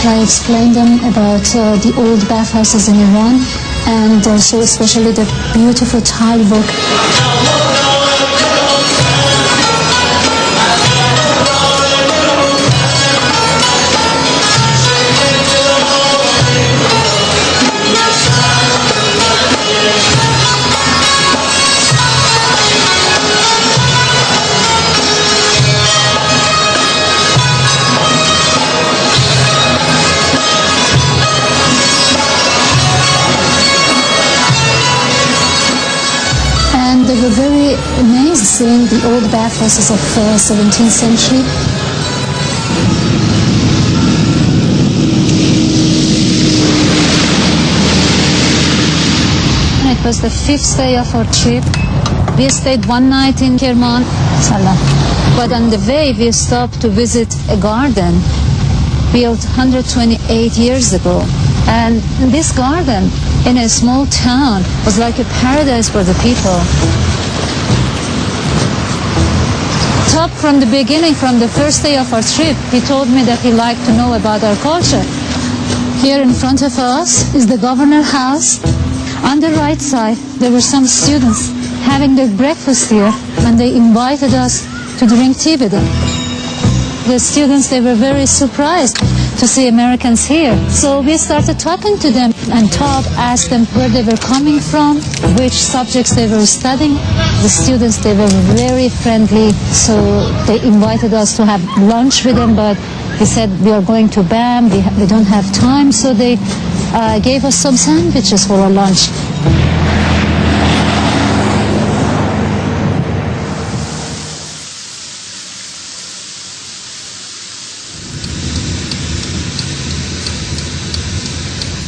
I explained them about the old bathhouses in Iran, and also especially the beautiful tile work. They were very amazed seeing the old bathhouses of 17th century. It was the 5th day of our trip. We stayed one night in Kerman, but on the way we stopped to visit a garden built 128 years ago. And this garden in a small town was like a paradise for the people. Top from the beginning, from the first day of our trip, he told me that he liked to know about our culture. Here in front of us is the governor's house. On the right side, there were some students having their breakfast here, and they invited us to drink tea with them. The students, they were very surprised to see Americans here. So we started talking to them, and Todd asked them where they were coming from, which subjects they were studying. The students, they were very friendly, so they invited us to have lunch with them, but we said we are going to BAM, we don't have time, so they gave us some sandwiches for our lunch.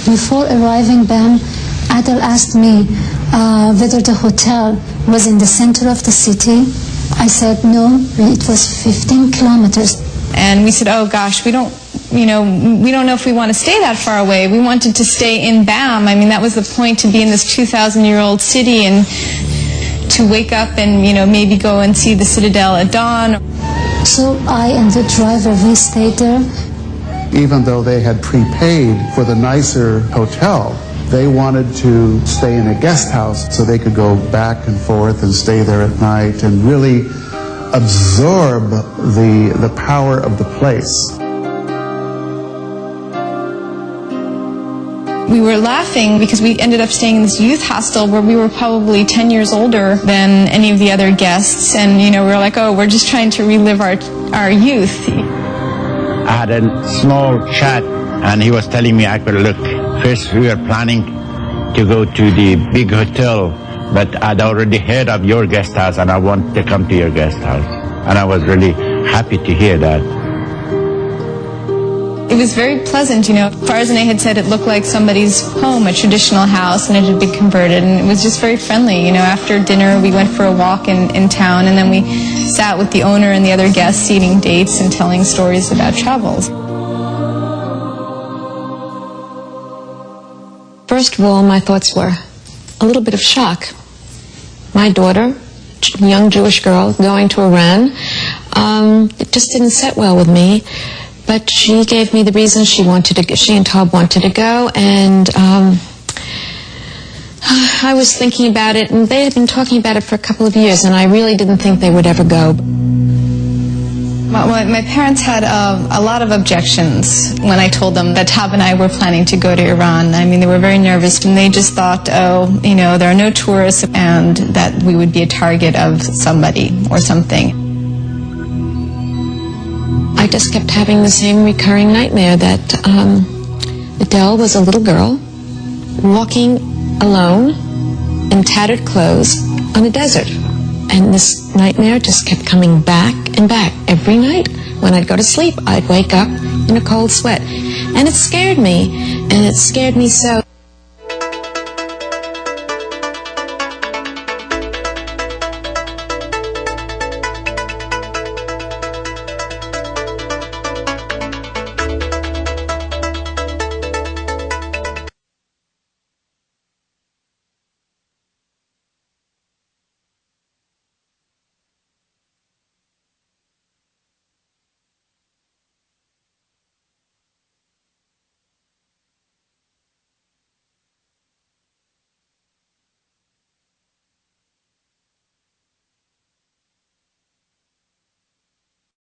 Before arriving BAM, Adel asked me whether the hotel was in the center of the city. I said no, it was 15 kilometers. And we said, oh gosh, we don't know if we want to stay that far away. We wanted to stay in BAM. I mean, that was the point, to be in this 2,000-year-old city and to wake up and, maybe go and see the Citadel at dawn. So I and the driver, we stayed there. Even though they had prepaid for the nicer hotel, they wanted to stay in a guest house so they could go back and forth and stay there at night and really absorb the power of the place. We were laughing because we ended up staying in this youth hostel where we were probably 10 years older than any of the other guests, and we were like, oh, we're just trying to relive our youth. I had a small chat, and he was telling me, actually, look, first we were planning to go to the big hotel, but I'd already heard of your guest house, and I want to come to your guest house. And I was really happy to hear that. It was very pleasant, Farzaneh had said it looked like somebody's home, a traditional house, and it had been converted, and it was just very friendly. After dinner we went for a walk in town, and then we sat with the owner and the other guests eating dates and telling stories about travels. First of all, my thoughts were a little bit of shock. My daughter, a young Jewish girl, going to Iran, it just didn't sit well with me. But she gave me the reason she and Todd wanted to go, and I was thinking about it, and they had been talking about it for a couple of years, and I really didn't think they would ever go. My parents had a lot of objections when I told them that Todd and I were planning to go to Iran. I mean, they were very nervous, and they just thought, oh, there are no tourists, and that we would be a target of somebody or something. I just kept having the same recurring nightmare that Adele was a little girl walking alone in tattered clothes on a desert. And this nightmare just kept coming back and back. Every night when I'd go to sleep, I'd wake up in a cold sweat. And it scared me, and it scared me so.